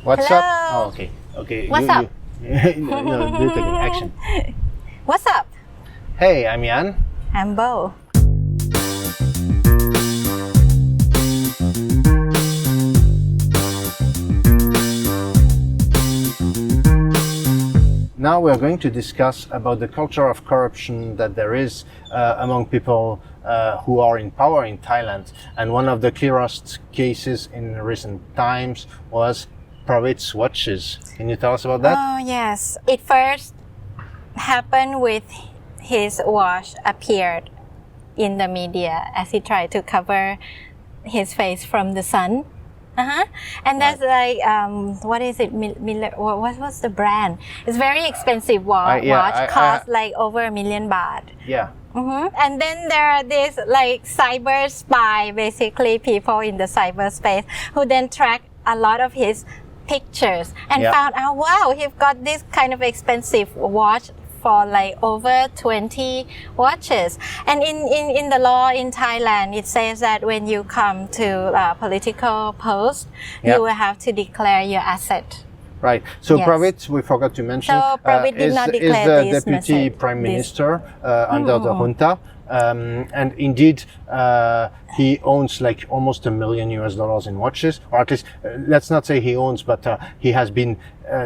What's Hello. up? Oh, okay. Okay. What's up? No, do it again. Action. What's up? Hey, I'm Yan. I'm Bow. Now we're going to discuss about the culture of corruption that there is among people who are in power in Thailand. And one of the clearest cases in recent times was Prawit's watches. Can you tell us about that? Oh, yes. It first happened with his watch appeared in the media as he tried to cover his face from the sun. And that's like, what is it? What's the brand? It's very expensive watch. Cost like over $1 million baht. Yeah. And then there are these like cyber spy, basically people in the cyberspace who then track a lot of his pictures and found out, wow, he's got this kind of expensive watch for like over 20 watches. And in the law in Thailand, it says that when you come to a political post, you will have to declare your asset. Right. So Prawit, we forgot to mention, did not declare is the deputy prime minister under the junta. And indeed, he owns like almost $1 million in watches, or at least, let's not say he owns, but he has been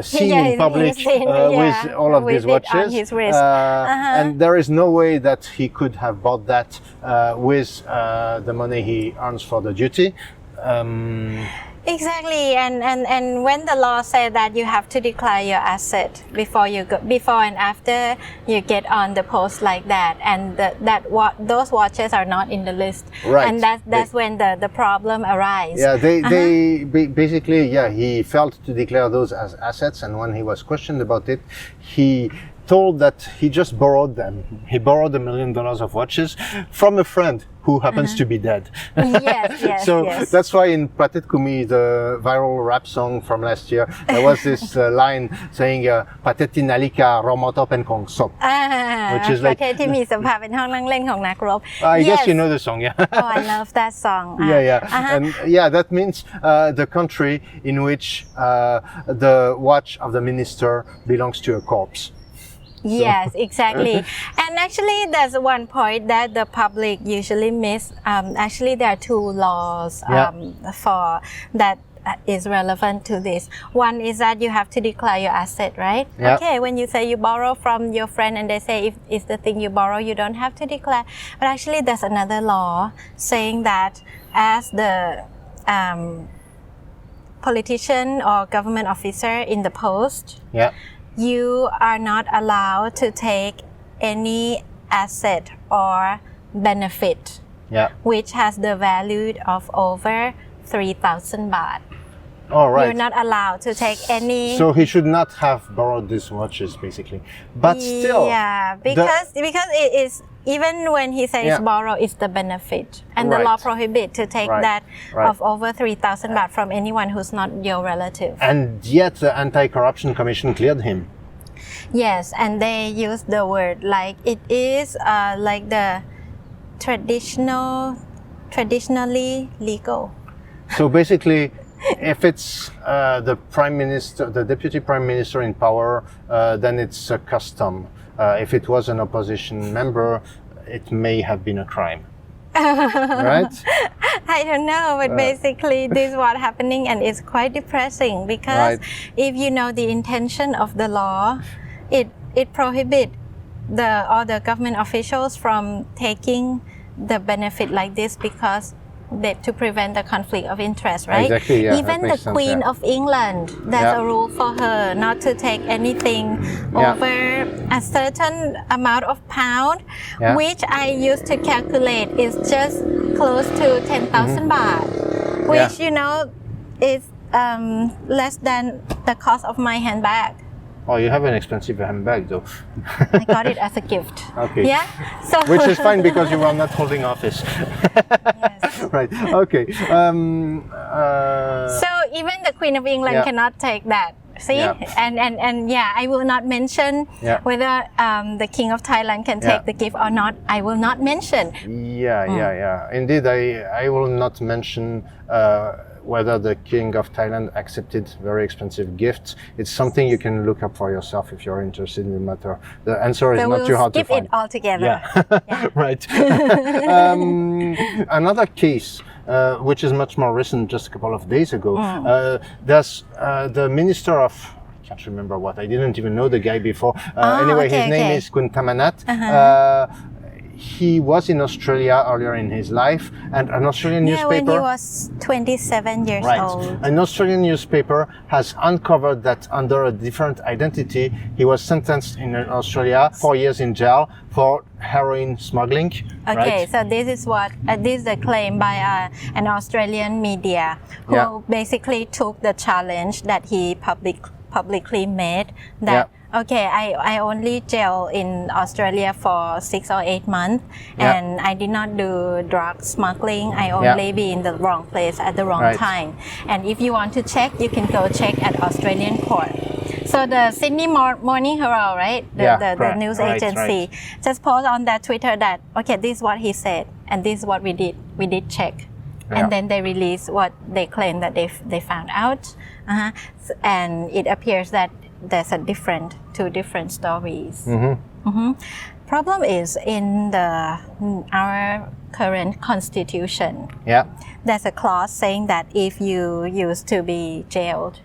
seen in public with all of these watches. On his wrist. And there is no way that he could have bought that with the money he earns for the duty. Exactly, and when the law said that you have to declare your asset before and after you get on the post like that, and those watches are not in the list, and that's when the problem arises. Yeah, they basically he failed to declare those as assets, and when he was questioned about it, he told that he just borrowed them. He borrowed $1 million of watches from a friend who happens to be dead. Yes. So that's why in Pratet Kumi, the viral rap song from last year, there was this line saying Pateti Nalika Romoto Pen Kong Sop, which is like I guess you know the song, yeah. Oh, I love that song. And that means the country in which the watch of the minister belongs to a corpse. Yes, exactly. And actually, there's one point that the public usually miss. Actually, there are two laws for that is relevant to this. One is that you have to declare your asset, right? Okay, when you say you borrow from your friend and they say if it's the thing you borrow, you don't have to declare. But actually, there's another law saying that as the politician or government officer in the post, you are not allowed to take any asset or benefit which has the value of over 3,000 baht. All right. You're not allowed to take any. So he should not have borrowed these watches, basically. But still. Yeah, because it is, even when he says borrow, it's the benefit. And the law prohibits to take that of over 3,000 baht from anyone who's not your relative. And yet the Anti-Corruption Commission cleared him. Yes, and they use the word like it is like the traditionally legal. So basically, if it's the prime minister, the deputy prime minister in power, then it's a custom. If it was an opposition member, it may have been a crime. Right? I don't know, but basically this is what's happening, and it's quite depressing because if you know the intention of the law, it prohibits all the government officials from taking the benefit like this because to prevent the conflict of interest, right? Exactly, yeah. Even the Queen of England, there's a rule for her not to take anything over a certain amount of pound, which I used to calculate is just close to 10,000 baht, which you know is less than the cost of my handbag. Oh, you have an expensive handbag though. I got it as a gift. Okay. Yeah. So which is fine because you are not holding office. Yes. Right. Okay. So even the Queen of England cannot take that. See, and I will not mention whether the King of Thailand can take the gift or not. I will not mention. Indeed, I will not mention whether the king of Thailand accepted very expensive gifts. It's something you can look up for yourself if you're interested in the matter. The answer is So not we'll too hard to skip find. it altogether. Yeah, right. Another case, which is much more recent, just a couple of days ago. There's the minister of, I can't remember what, I didn't even know the guy before. Anyway, his name is Thammanat. He was in Australia earlier in his life, and an Australian newspaper. When he was 27 years old. An Australian newspaper has uncovered that under a different identity, he was sentenced in Australia 4 years in jail for heroin smuggling. Okay, so this is what this is the claim by an Australian media who basically took the challenge that he publicly made that. Okay, I only jail in Australia for 6 or 8 months, and I did not do drug smuggling. I only be in the wrong place at the wrong time. And if you want to check, you can go check at Australian court. So the Sydney Morning Herald, right? The news agency just posted on their Twitter that, okay, this is what he said, and this is what we did. We did check. And then they released what they claim that they found out. And it appears that there's two different stories. Problem is in our current constitution. There's a clause saying that if you used to be jailed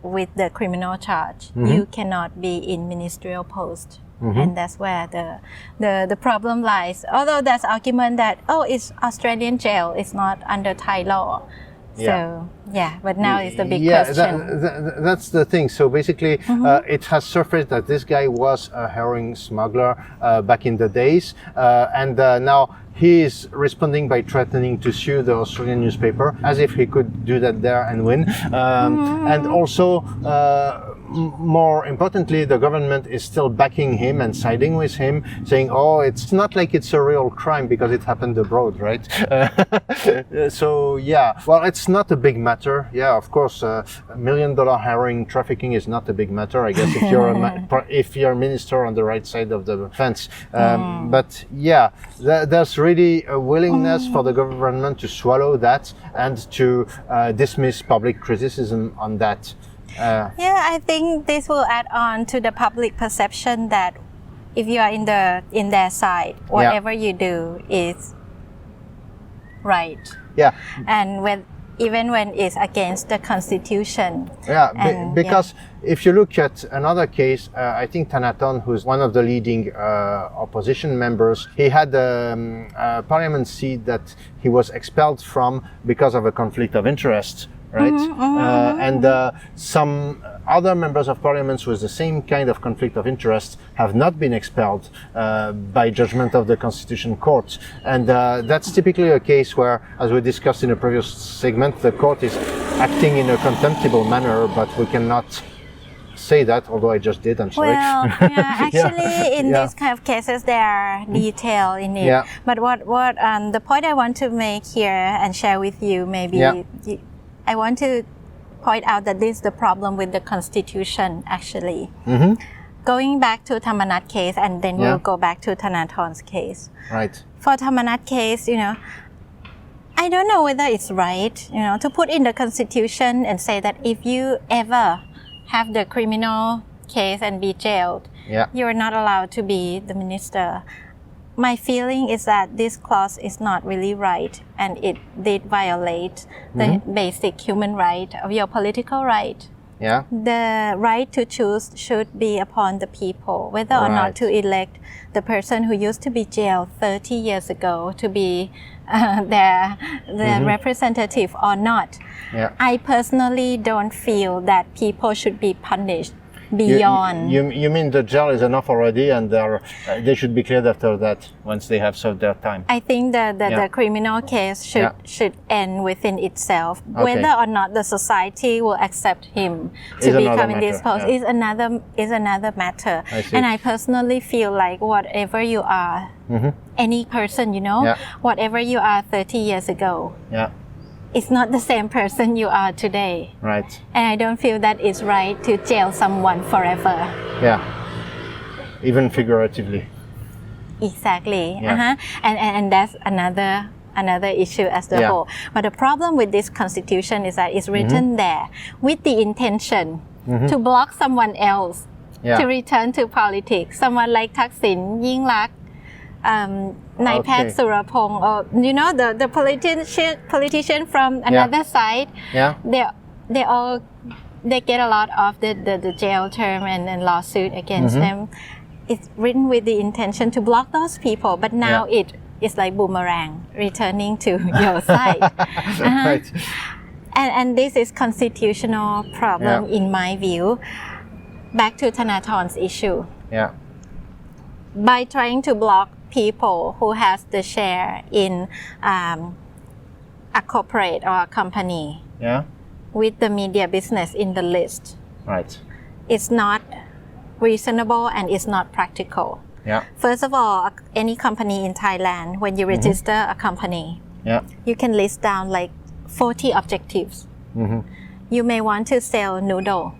with the criminal charge, you cannot be in ministerial post. And that's where the problem lies. Although there's argument that it's Australian jail, it's not under Thai law. So but now it's the big question. That's the thing. So basically, it has surfaced that this guy was a heroin smuggler back in the days, and now he is responding by threatening to sue the Australian newspaper, as if he could do that there and win. And also, more importantly, the government is still backing him and siding with him, saying, it's not like it's a real crime because it happened abroad, right? So, well, it's not a big matter. Of course, $1 million heroin trafficking is not a big matter, I guess, if you're a minister on the right side of the fence. But there's really a willingness for the government to swallow that and to dismiss public criticism on that. I think this will add on to the public perception that if you are in their side, whatever you do is right. And even when it's against the constitution. Because if you look at another case, I think Thanathorn, who's one of the leading opposition members, he had a parliament seat that he was expelled from because of a conflict of interest. And some other members of parliament with the same kind of conflict of interest have not been expelled by judgment of the Constitution Court. And that's typically a case where, as we discussed in a previous segment, the court is acting in a contemptible manner, but we cannot say that, although I just did, I'm sorry. Well, actually in these kind of cases there are detail in it. But what the point I want to make here and share with you, maybe I want to point out that this is the problem with the constitution actually. Going back to Thammanat case, and then we'll go back to Thanathorn's case. For Thammanat case, I don't know whether it's right, to put in the constitution and say that if you ever have the criminal case and be jailed, you're not allowed to be the minister. My feeling is that this clause is not really right, and it did violate the basic human right of your political right. The right to choose should be upon the people, whether or not to elect the person who used to be jailed 30 years ago to be their representative or not. I personally don't feel that people should be punished beyond. You mean the jail is enough already, and they should be cleared after that once they have served their time? I think the criminal case should end within itself. Whether or not the society will accept him to become in this post is another matter. And I personally feel like whatever you are, any person, whatever you are 30 years ago. It's not the same person you are today. And I don't feel that it's right to jail someone forever. Even figuratively. Exactly. And that's another another issue as the whole. But the problem with this constitution is that it's written there with the intention to block someone else to return to politics. Someone like Thaksin, Yingluck, Nai Phat Surapong, or the politician from another side. They get a lot of the jail term and lawsuit against them. It's written with the intention to block those people, but now it's like boomerang returning to your side. Right. And this is constitutional problem in my view. Back to Thanathorn's issue. By trying to block people who has the share in a corporate or a company with the media business in the list. Right. It's not reasonable and it's not practical. First of all, any company in Thailand, when you register a company, you can list down like 40 objectives. You may want to sell noodle.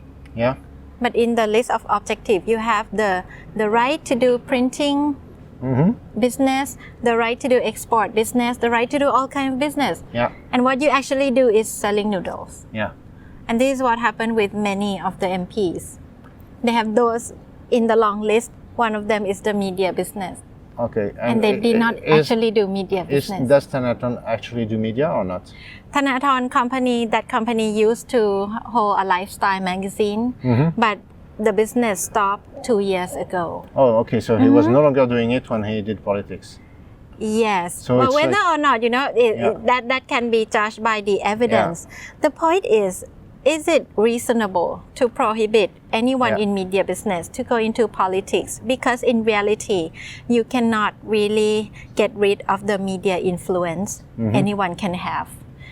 But in the list of objectives, you have the right to do printing business, the right to do export business, the right to do all kinds of business. And what you actually do is selling noodles. And this is what happened with many of the MPs. They have those in the long list. One of them is the media business. And they did not actually do media business. Does Thanathorn actually do media or not? Thanathorn company, that company used to hold a lifestyle magazine, but the business stopped 2 years ago. So he was no longer doing it when he did politics. Yes, so but whether or not, that can be judged by the evidence. The point is it reasonable to prohibit anyone in media business to go into politics? Because in reality, you cannot really get rid of the media influence anyone can have.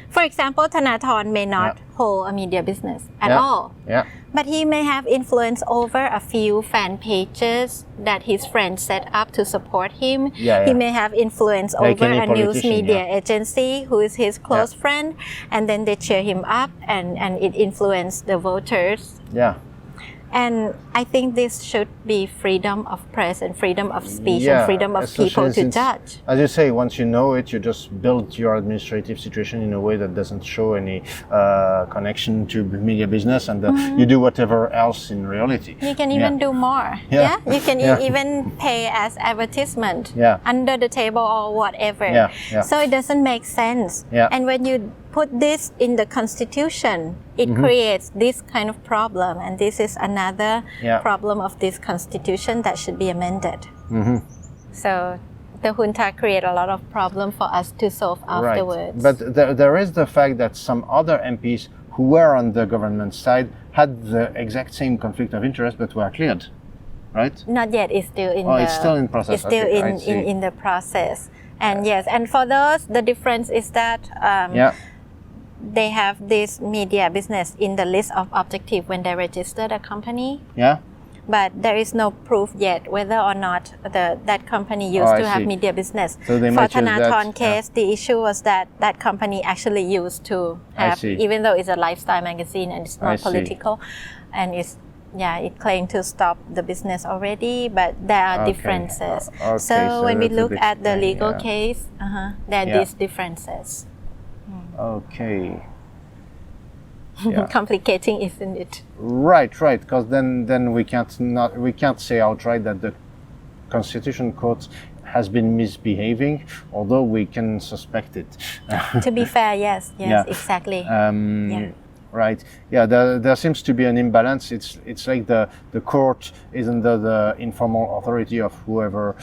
For example, Thanathorn may not hold a media business at all. But he may have influence over a few fan pages that his friends set up to support him. He may have influence over a news media agency who is his close friend, and then they cheer him up and it influenced the voters. And I think this should be freedom of press and freedom of speech and freedom of people to judge. As you say, once you know it, you just build your administrative situation in a way that doesn't show any connection to media business, and you do whatever else in reality. You can even do more. You can even pay as advertisement under the table or whatever. So it doesn't make sense. And when you put this in the constitution, it creates this kind of problem, and this is another problem of this constitution that should be amended. So the junta create a lot of problem for us to solve afterwards. But there is the fact that some other MPs who were on the government side had the exact same conflict of interest but were cleared, right? Not yet. It's still in it's still in process. It's still in the process. And and for those, the difference is that they have this media business in the list of objective when they register the company. But there is no proof yet whether or not that company used to have media business. So for Thanathorn case, the issue was that company actually used to have, even though it's a lifestyle magazine and it's not political, and it's it claimed to stop the business already, but there are differences. So when we look at the legal case, there are these differences. Complicating, isn't it? Right. Because then we can't say outright that the Constitution Court has been misbehaving, although we can suspect it. To be fair, yes, exactly. Right. There seems to be an imbalance. It's like the court is under the informal authority of whoever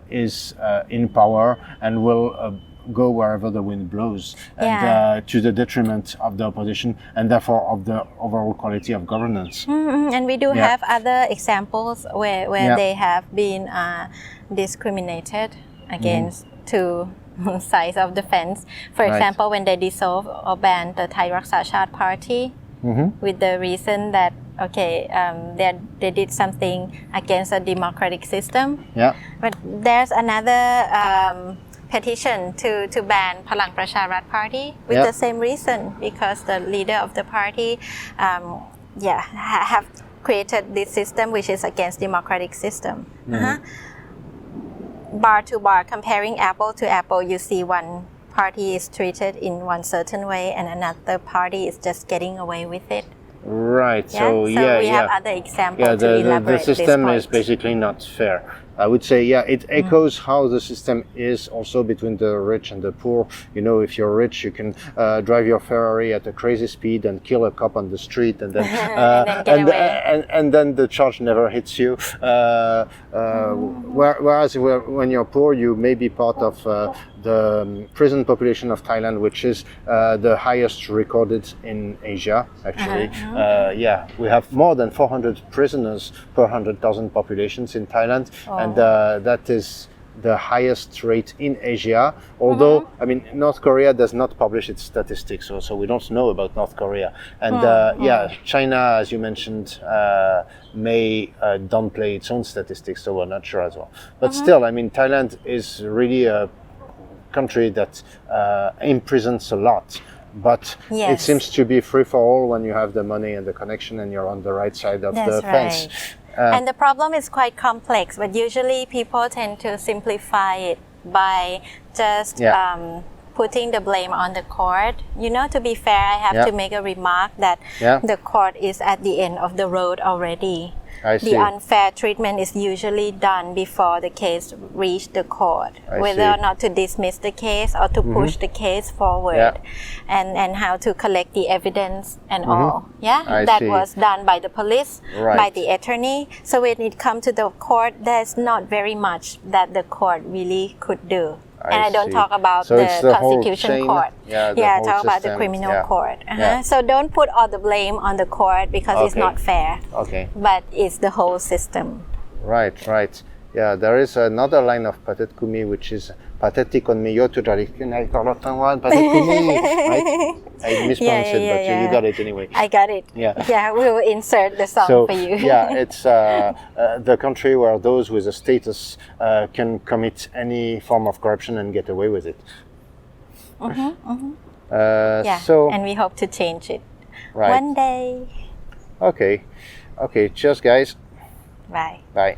is in power and will go wherever the wind blows, and to the detriment of the opposition and therefore of the overall quality of governance. And we do have other examples where they have been discriminated against two sides of the fence. For example, when they dissolved or banned the Thai Raksa Chat Party with the reason that they did something against a democratic system. But there's another petition to ban Palang Pracharat Party with the same reason, because the leader of the party have created this system which is against democratic system. Bar to bar, comparing apple to apple, you see one party is treated in one certain way and another party is just getting away with it. Right. Yeah? So we yeah, have other examples yeah. to elaborate The system this is point. basically not fair. I would say, yeah, it echoes how the system is also between the rich and the poor. You know, if you're rich, you can drive your Ferrari at a crazy speed and kill a cop on the street, and then and then get away. and then the charge never hits you. Whereas when you're poor, you may be part of the prison population of Thailand, which is the highest recorded in Asia. Actually, yeah, we have more than 400 prisoners per 100,000 populations in Thailand. And that is the highest rate in Asia. Although, I mean, North Korea does not publish its statistics, so we don't know about North Korea. And yeah, China, as you mentioned, may downplay its own statistics, so we're not sure as well. But still, I mean, Thailand is really a country that imprisons a lot. But it seems to be free for all when you have the money and the connection and you're on the right side of the fence. And the problem is quite complex, but usually people tend to simplify it by just putting the blame on the court. You know, to be fair, I have to make a remark that the court is at the end of the road already. I see. The unfair treatment is usually done before the case reach the court, whether or not to dismiss the case or to push the case forward, and how to collect the evidence and all. That was done by the police, by the attorney. So when it comes to the court, there's not very much that the court really could do. And I don't talk about the prosecution court. Talk about the criminal court. So don't put all the blame on the court because it's not fair. But it's the whole system. Right. Yeah, there is another line of Pathet Kumi which is pathetic on me. Right? I mispronounced it, but you got it anyway. I got it. Yeah, we will insert the song for you. Yeah, it's the country where those with a status can commit any form of corruption and get away with it. So, and we hope to change it one day. Okay. Cheers, guys. Bye. Bye.